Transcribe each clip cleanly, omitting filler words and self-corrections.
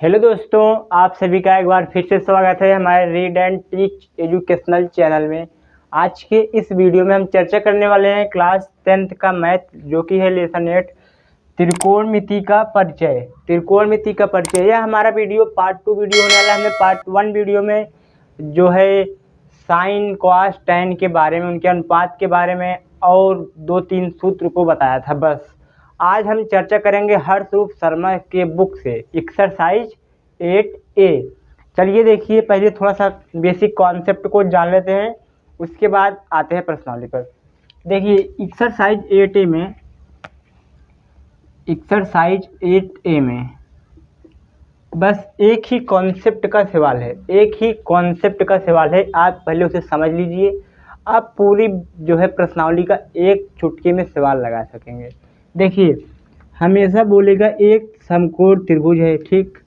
Hello दोस्तों, आप सभी का एक बार फिर से स्वागत है हमारे read and teach educational channel में। आज के इस वीडियो में हम चर्चा करने वाले हैं क्लास 10th का मैथ जो कि है लेसन 8 त्रिकोणमिति का परिचय। त्रिकोणमिति का परिचय यह हमारा वीडियो पार्ट 2 वीडियो होने वाला है। हमने पार्ट 1 वीडियो में जो है साइन कॉस टैन के बारे में, उनके अनुपात के बारे में और 2-3 सूत्र को बताया था। बस आज हम चर्चा करेंगे हर्षरूप शर्मा के बुक से एक्सरसाइज 8A। चलिए देखिए, पहले थोड़ा सा बेसिक कॉन्सेप्ट को जान लेते हैं, उसके बाद आते हैं प्रश्नावली पर। देखिए एक्सरसाइज 8A में बस एक ही कॉन्सेप्ट का सवाल है, एक ही कॉन्सेप्ट का सवाल है। आप पहले उसे समझ लीजिए, आप पूरी जो है प्रश्नावली का एक चुटकी में सवाल लगा सकेंगे। देखिए, हमेशा बोलेगा एक समकोण त्रिभुज है, ठीक,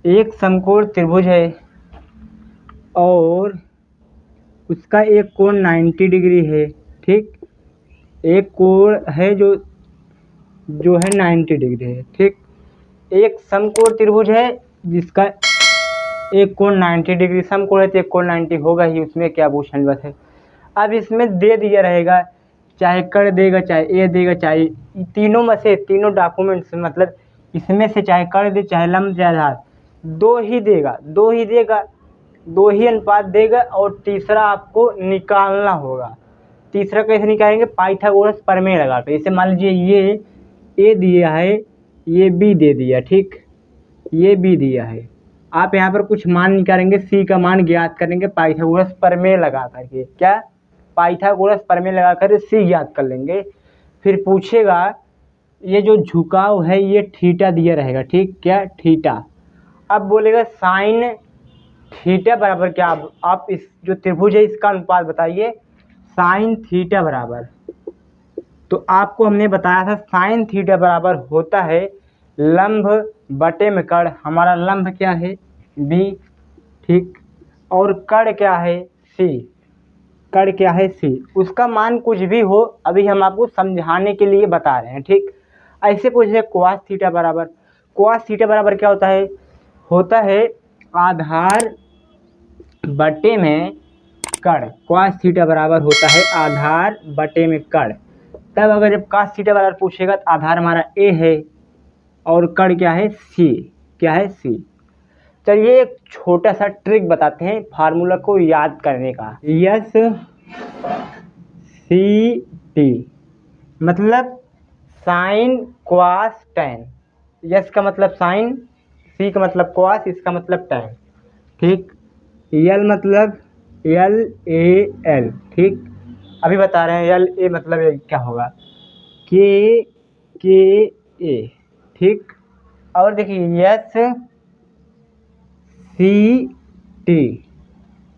एक समकोण त्रिभुज है और उसका एक कोण 90 डिग्री है, ठीक। एक कोण है जो है 90 डिग्री है, ठीक। एक समकोण त्रिभुज है जिसका एक कोण 90 डिग्री, समकोण है तो एक कोण 90 होगा ही, उसमें क्या भूषण बस है। अब इसमें दे दिया रहेगा, चाहे कर देगा, चाहे ए देगा, चाहे तीनों में से, तीनों डॉक्यूमेंट्स मतलब इसमें से चाहे कर दे, चाहे लंब, चाहे आधार, दो ही देगा, दो ही अनुपात देगा। और तीसरा आपको निकालना होगा। तीसरा कैसे निकालेंगे? पाइथागोरस प्रमेय लगाकर। जैसे मान लीजिए ये ए दिया है, ये बी दे दिया, ठीक, ये बी दिया है। आप यहाँ पर कुछ मान निकालेंगे, सी का मान ज्ञात करेंगे पाइथागोरस प्रमेय लगा करके। क्या? पाइथागोरस प्रमेय लगाकर सी ज्ञात कर लेंगे। फिर पूछेगा ये जो झुकाव है ये थीटा दिया रहेगा, ठीक, क्या? थीटा। अब बोलेगा साइन थीटा बराबर क्या? आप इस जो त्रिभुज है इसका अनुपात बताइए। साइन थीटा बराबर, तो आपको हमने बताया था साइन थीटा बराबर होता है लंब बटे में कर्ण। हमारा लंब क्या है? बी, ठीक, और कर्ण क्या है? सी। कर्ण क्या है? सी। उसका मान कुछ भी हो, अभी हम आपको समझाने के लिए बता रहे हैं, ठीक। ऐसे पूछे कॉस थीटा बराबर, कॉस थीटा बराबर क्या होता है? होता है आधार बटे में कर्ण। कॉस थीटा बराबर होता है आधार बटे में कर्ण। तब अगर जब कॉस थीटा बराबर पूछेगा तो आधार हमारा ए है और कर्ण क्या है? सी। क्या है? सी। चलिए एक छोटा सा ट्रिक बताते हैं फार्मूला को याद करने का। यस सी टी मतलब साइन क्वास टैन। यस का मतलब साइन, सी का मतलब क्वास, इसका मतलब टैन, ठीक। यल मतलब एल ए एल, ठीक। अभी बता रहे हैं यल ए मतलब क्या होगा? के ए, ठीक। और देखिए S C T,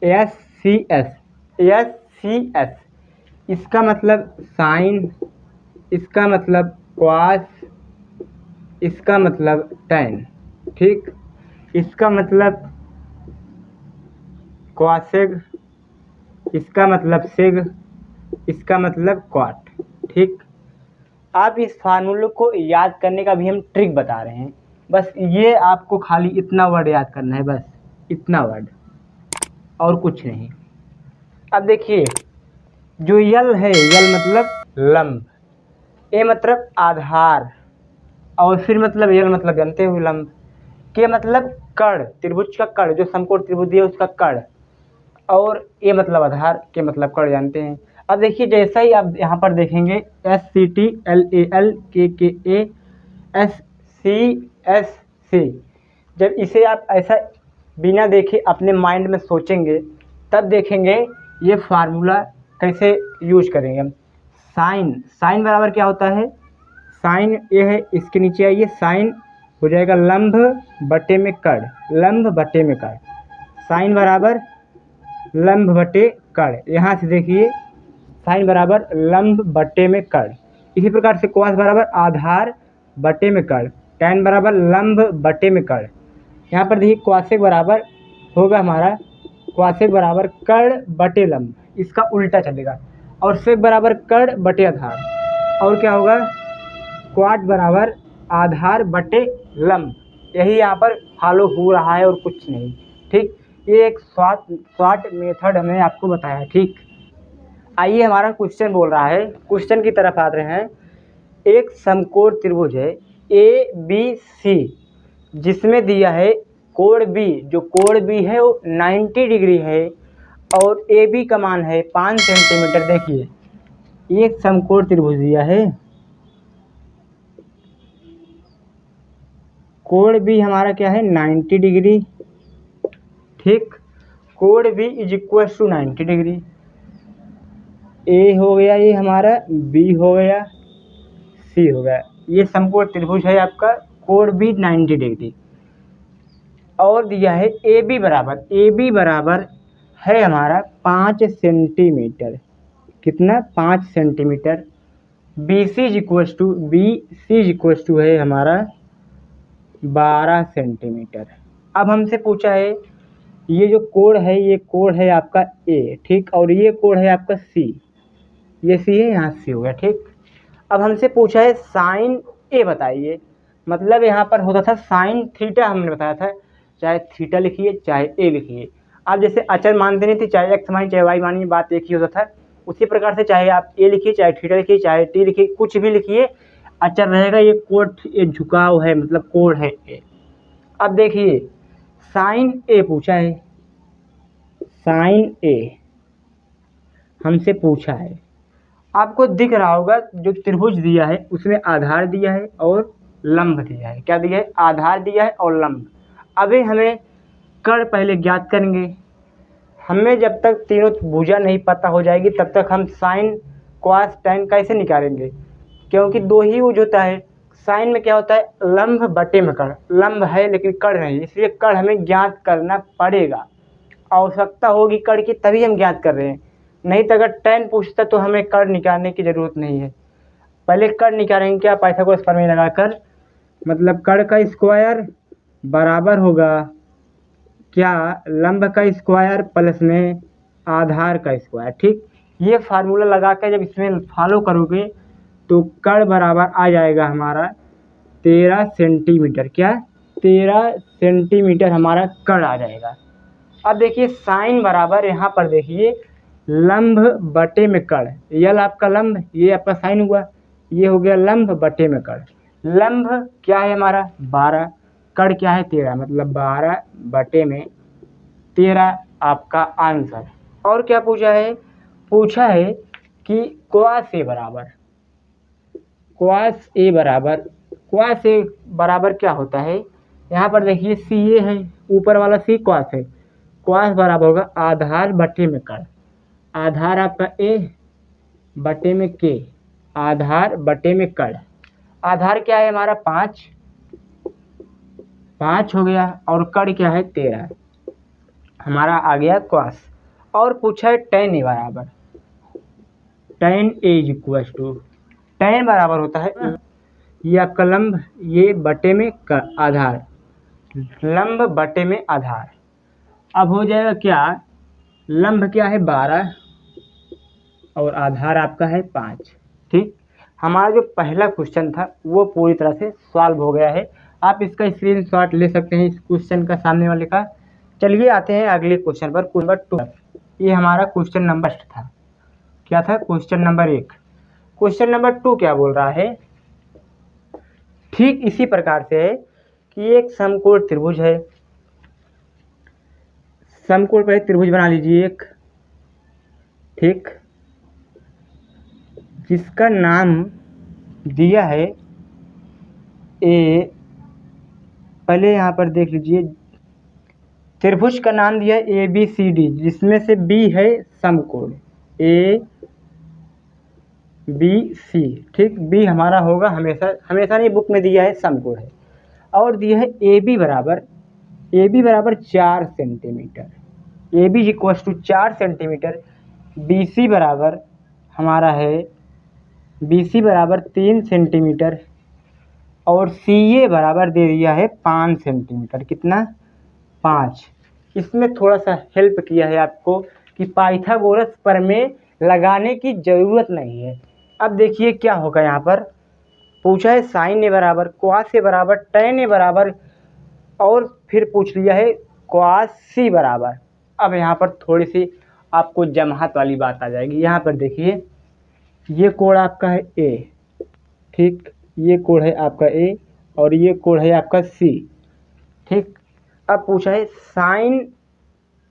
S C S, S C S, इसका मतलब साइन, इसका मतलब क्वास, इसका मतलब टैन, ठीक। इसका मतलब क्वासेग, इसका मतलब सेग, इसका मतलब क्वाट, ठीक। आप इस फार्मूले को याद करने का भी हम ट्रिक बता रहे हैं। बस ये आपको खाली इतना वर्ड याद करना है, बस इतना वर्ड और कुछ नहीं। अब देखिए जो यल है, यल मतलब लंब, ए मतलब आधार, और फिर मतलब यल मतलब जानते हुए लंब, के मतलब कर्ण, त्रिभुज का कर्ण, जो समकोण त्रिभुज है उसका कर्ण, और ए मतलब आधार, के मतलब कर्ण जानते हैं। अब देखिए जैसा ही आप यहाँ पर देखेंगे S C T L A L K A S C S C, जब इसे आप ऐसा बिना देखे अपने माइंड में सोचेंगे तब देखेंगे ये फार्मूला कैसे यूज करेंगे हम। साइन, साइन बराबर क्या होता है? साइन ये है, इसके नीचे आइए, साइन हो जाएगा लंब बटे में कर्ण, लंब बटे में कर्ण। साइन बराबर लंब बटे कर्ण, यहाँ से देखिए साइन बराबर लंब बटे में कर्ण। इसी प्रकार से कॉस बराबर आधार बटे में कर्ण, टैन बराबर लंब बटे में कर्ण। यहाँ पर देखिए क्वासेक बराबर होगा हमारा, क्वासेक बराबर कर्ण बटे लंब, इसका उल्टा चलेगा, और सेक बराबर कर्ण बटे आधार, और क्या होगा? क्वाट बराबर आधार बटे लंब, यही यहाँ पर फॉलो हो रहा है और कुछ नहीं। ठीक, ये एक शॉर्ट मेथड हमने आपको बताया। ठीक, आइए हमारा क्वेश्चन बोल रहा है, क्वेश्चन की तरफ आ रहे हैं। एक समकोण त्रिभुज है ए बी सी, जिसमें दिया है कोण बी, जो कोण बी है वो 90 डिग्री है और ए बी का मान है 5 सेंटीमीटर। देखिए एक समकोण त्रिभुज दिया है, कोण बी हमारा क्या है 90 डिग्री। ठीक, कोण B is equal to 90 degree. A हो गया ये हमारा, बी हो गया, सी हो गया। ये समकोण त्रिभुज है आपका, कोण बी 90 डिग्री। और दिया है ए बी बराबर है हमारा 5 सेंटीमीटर। कितना? 5 centimetre. B C equal to है हमारा 12 सेंटीमीटर। अब हमसे पूछा है ये जो कोण है, ये कोण है आपका ए, ठीक, और ये कोण है आपका सी, ये सी है, यहाँ सी हो गया। ठीक, अब हमसे पूछा है साइन ए बताइए। मतलब यहाँ पर होता था साइन थीटा, हमने बताया था, चाहे थीटा लिखिए चाहे ए लिखिए। आप जैसे अचर मानते नहीं थे, चाहे एक्स मानिए चाहे वाई मानिए, बात एक ही होता था। उसी प्रकार से चाहे आप ए लिखिए चाहे थीटा लिखिए चाहे टी लिखिए, कुछ भी लिखिए, अचर रहेगा। ये कोण, ये झुकाव है, मतलब कोण है ए। अब देखिए साइन ए पूछा है, साइन ए हमसे पूछा है। आपको दिख रहा होगा जो त्रिभुज दिया है उसमें आधार दिया है और लंब दिया है। क्या दिया है? आधार दिया है और लंब। अभी हमें कर्ण पहले ज्ञात करेंगे। हमें जब तक तीनों भुजा नहीं पता हो जाएगी तब तक हम साइन कॉस टैन कैसे निकालेंगे, क्योंकि दो ही यूज होता है। साइन में क्या होता है? लंब बटे में कर्ण, लंब है लेकिन कर्ण नहीं, इसलिए कर्ण हमें ज्ञात करना पड़ेगा। आवश्यकता होगी कर्ण की तभी हम ज्ञात कर रहे हैं, नहीं तो अगर टैन पूछता तो हमें कर्ण निकालने की ज़रूरत नहीं है। पहले कर्ण निकालेंगे क्या? पाइथागोरस प्रमेय लगाकर। मतलब कर्ण का स्क्वायर बराबर होगा क्या? लंब का स्क्वायर प्लस में आधार का स्क्वायर। ठीक, ये फार्मूला लगा कर जब इसमें फॉलो करोगे तो कर्ण बराबर आ जाएगा हमारा 13 सेंटीमीटर। क्या? 13 सेंटीमीटर हमारा कर्ण आ जाएगा। अब देखिए साइन बराबर, यहाँ पर देखिए लंब बटे में कर्ण, यल आपका लंब, ये आपका साइन हुआ, ये हो गया लंब बटे में कर्ण। लंब क्या है हमारा 12, कर्ण क्या है 13, मतलब 12 बटे में 13 आपका आंसर। और क्या पूछा है? पूछा है कि कॉस ए बराबर क्या होता है? यहाँ पर देखिए सी ए है, ऊपर वाला सी कॉस है, कॉस बराबर होगा आधार बटे में कर्ण। आधार आपका ए बटे में के, आधार बटे में कर्ण। आधार क्या है हमारा 5 हो गया, और कर्ण क्या है 13, हमारा आ गया कॉस। और पूछा है tan ए बराबर, tan A is equal to, tan बराबर होता है ये आपका लंब, ये बटे में आधार, लंब बटे में आधार। अब हो जाएगा क्या? लंब क्या है 12 और आधार आपका है 5। ठीक, हमारा जो पहला क्वेश्चन था वो पूरी तरह से सॉल्व हो गया है। आप इसका स्क्रीनशॉट ले सकते हैं इस क्वेश्चन का, सामने वाले का। चलिए आते हैं अगले क्वेश्चन पर, क्वेश्चन नंबर 2। ये हमारा क्वेश्चन नंबर था, क्या था? Question number 1। क्वेश्चन नंबर 2 क्या बोल रहा है? ठीक इसी प्रकार से है कि एक समकोण त्रिभुज है, समकोण पर त्रिभुज बना लीजिए एक, ठीक, जिसका नाम दिया है ए। पहले यहाँ पर देख लीजिए, त्रिभुज का नाम दिया है ए बी सी डी, जिसमें से बी है समकोण, ए बी सी। ठीक, बी हमारा होगा हमेशा नहीं, बुक में दिया है समकोण है। और दिया है ए बी बराबर 4 centimetre, A B equal to 4 centimetre. B C बराबर हमारा है, बी सी बराबर 3 सेंटीमीटर, और सी ए बराबर दे दिया है 5 सेंटीमीटर। कितना? 5। इसमें थोड़ा सा हेल्प किया है आपको कि पाइथागोरस प्रमेय लगाने की ज़रूरत नहीं है। अब देखिए क्या होगा, यहाँ पर पूछा है साइन ए बराबर, कॉस ए बराबर, टैन ए बराबर और फिर पूछ लिया है cos c बराबर। अब यहाँ पर थोड़ी सी आपको जमाहत वाली बात आ जाएगी। यहाँ पर देखिए ये कोण आपका है a, ठीक, ये कोण है आपका a और ये कोण है आपका c, ठीक। अब पूछा है साइन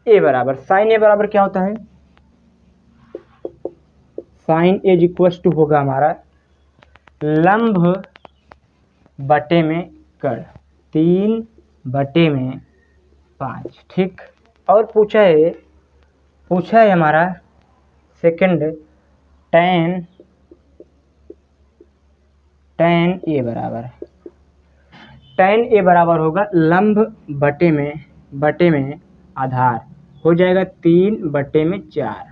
a बराबर। साइन a बराबर क्या होता है? साइन a इक्वल्स टू होगा हमारा लंब बटे में कर्ण, 3/5, ठीक। और पूछा है हमारा सेकंड tan a बराबर। tan a बराबर होगा लंब बटे में आधार, हो जाएगा 3/4,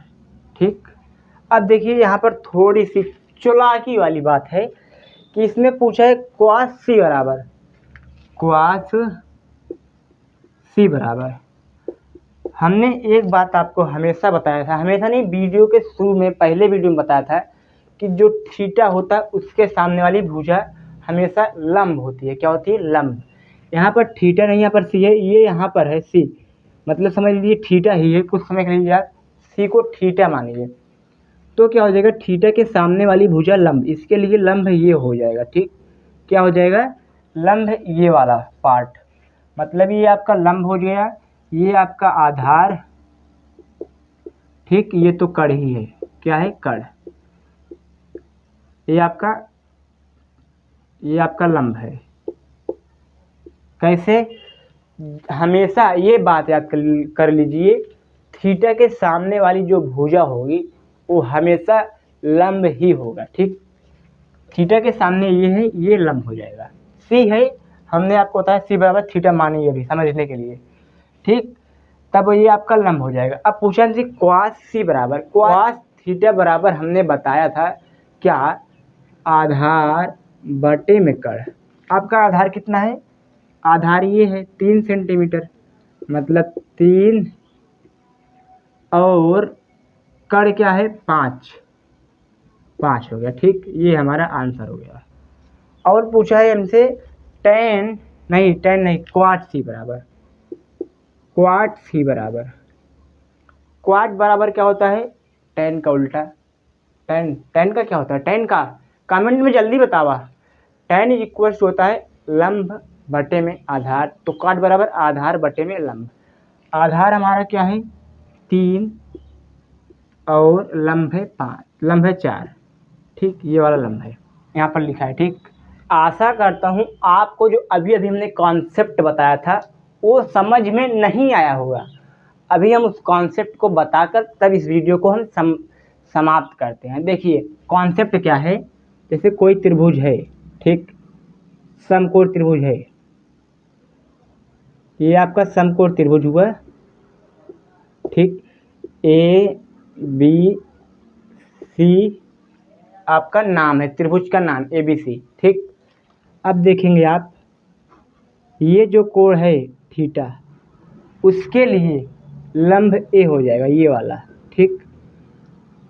ठीक। अब देखिए यहाँ पर थोड़ी सी चालाकी वाली बात है कि इसमें पूछा है cos c बराबर। cos c बराबर हमने एक बात आपको हमेशा बताया था, हमेशा नहीं, वीडियो के शुरू में पहले वीडियो में बताया था कि जो थीटा होता है उसके सामने वाली भुजा हमेशा लंब होती है। क्या होती है? लंब। यहाँ पर थीटा नहीं, यहाँ पर सी है, ये यहाँ पर है सी, मतलब समझ लीजिए थीटा ही है। कुछ समय के लिए आप सी को थीटा मानिए, तो क्या हो जाएगा? थीटा के सामने वाली भुजा लंब, इसके लिए लंब ये हो जाएगा, ठीक। क्या हो जाएगा? लंब ये वाला पार्ट, मतलब ये आपका लंब हो गया, ये आपका आधार, ठीक। ये तो कड़ ही है, क्या है? कड़। ये आपका लंब है। कैसे? हमेशा ये बात याद कर लीजिए, थीटा के सामने वाली जो भुजा होगी वो हमेशा लंब ही होगा, ठीक। थीटा के सामने ये है, ये लंब हो जाएगा। सी है, हमने आपको बताया सी बराबर थीटा मानिए अभी समझने के लिए, ठीक। तब ये आपका लंब हो जाएगा। अब पूछा जी cos c बराबर। cos थीटा बराबर हमने बताया था क्या? आधार बटे में कड़। आपका आधार कितना है? आधार ये है 3 सेंटीमीटर, मतलब 3 और कड़ क्या है? 5 हो गया, ठीक। ये हमारा आंसर हो गया। और पूछा है हमसे tan नहीं cot c बराबर। क्वाट सी बराबर, क्वाट बराबर क्या होता है? tan का उल्टा। tan का क्या होता है? tan का कमेंट में जल्दी बतावा। tan इक्वल्स होता है लंब बटे में आधार, तो क्वाट बराबर आधार बटे में लंब। आधार हमारा क्या है? 3 और लंब है 5, लंब है 4, ठीक। ये वाला लंब है, यहाँ पर लिखा है, ठीक। आशा करता हूँ आपको जो अभी हमने कॉन्सेप्ट बताया था वो समझ में नहीं आया होगा। अभी हम उस कॉन्सेप्ट को बताकर तब इस वीडियो को हम समाप्त करते हैं। देखिए कॉन्सेप्ट क्या है, जैसे कोई त्रिभुज है, ठीक, समकोण त्रिभुज है, ये आपका समकोण त्रिभुज हुआ, ठीक। ए बी सी आपका नाम है, त्रिभुज का नाम ABC, ठीक। अब देखेंगे आप, ये जो कोण है थीटा, उसके लिए लंब A हो जाएगा, ये वाला, ठीक।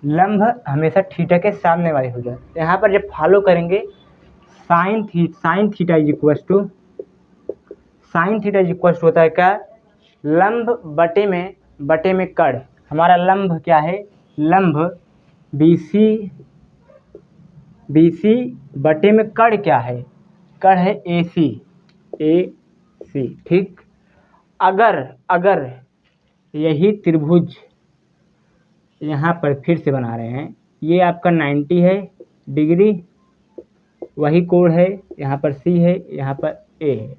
लंब हमेशा थीटा के सामने वाले हो जाए। यहाँ पर जब फॉलो करेंगे साइन थीटा इज इक्वल्स होता है क्या? लंब बटे में कड़। हमारा लंब क्या है? लंब BC बटे में कड़ क्या है? कड़ है AC, ठीक। अगर यही त्रिभुज यहाँ पर फिर से बना रहे हैं, ये आपका 90 है डिग्री, वही कोण है, यहाँ पर C है, यहाँ पर A है,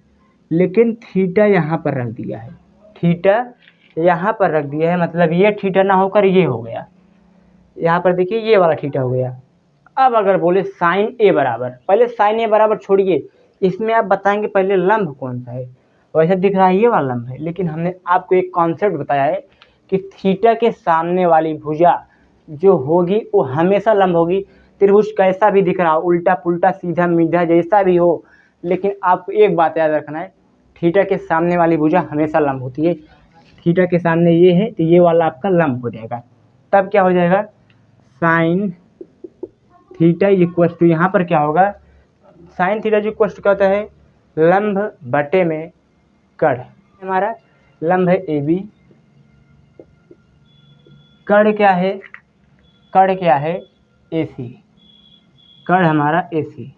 लेकिन थीटा यहाँ पर रख दिया है, मतलब ये थीटा ना होकर ये हो गया। यहाँ पर देखिए ये वाला थीटा हो गया। अब अगर बोले साइन A बराबर, पहले साइन A बराबर छोड़िए, इसमें आप बताएंगे पहले लंब कौन सा है। वैसे दिख रहा है ये वाला लंब है, लेकिन हमने आपको एक कॉन्सेप्ट बताया है कि थीटा के सामने वाली भुजा जो होगी वो हमेशा लंब होगी। त्रिभुज कैसा भी दिख रहा हो, उल्टा पुल्टा सीधा मीधा जैसा भी हो, लेकिन आपको एक बात याद रखना है, थीटा के सामने वाली भुजा हमेशा लंब होती है। थीटा के सामने ये है तो ये वाला आपका लंब हो जाएगा। तब क्या हो जाएगा? साइन थीटा इक्वल टू, यहाँ पर क्या होगा? साइन थीटा इक्वल टू क्या होता है? लंब बटे में कड़ हमारा लंब है ए बी, कड़ क्या है, कड़ क्या है ए सी, कड़ हमारा ए सी।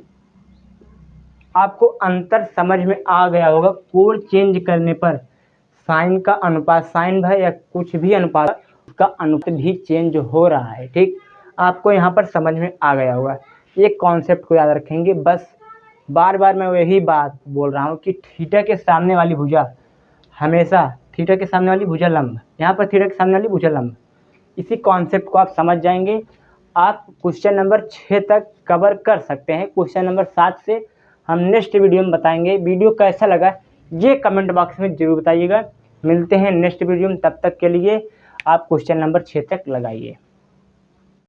आपको अंतर समझ में आ गया होगा, कोण चेंज करने पर साइन का अनुपात, साइन भाई या कुछ भी अनुपात, उसका अनुपात भी चेंज हो रहा है। ठीक, आपको यहाँ पर समझ में आ गया होगा। ये कॉन्सेप्ट को याद रखेंगे। बस बार बार मैं वही बात बोल रहा हूँ कि थीटा के सामने वाली भुजा हमेशा, थीटा के सामने वाली भुजा लंब, यहाँ पर थीटा के सामने वाली भुजा लंब, इसी कॉन्सेप्ट को आप समझ जाएंगे। आप क्वेश्चन नंबर 6 तक कवर कर सकते हैं। क्वेश्चन नंबर 7 से हम नेक्स्ट वीडियो में बताएंगे। वीडियो कैसा लगा ये कमेंट बॉक्स में ज़रूर बताइएगा। मिलते हैं नेक्स्ट वीडियो में, तब तक के लिए आप क्वेश्चन नंबर 6 तक लगाइए।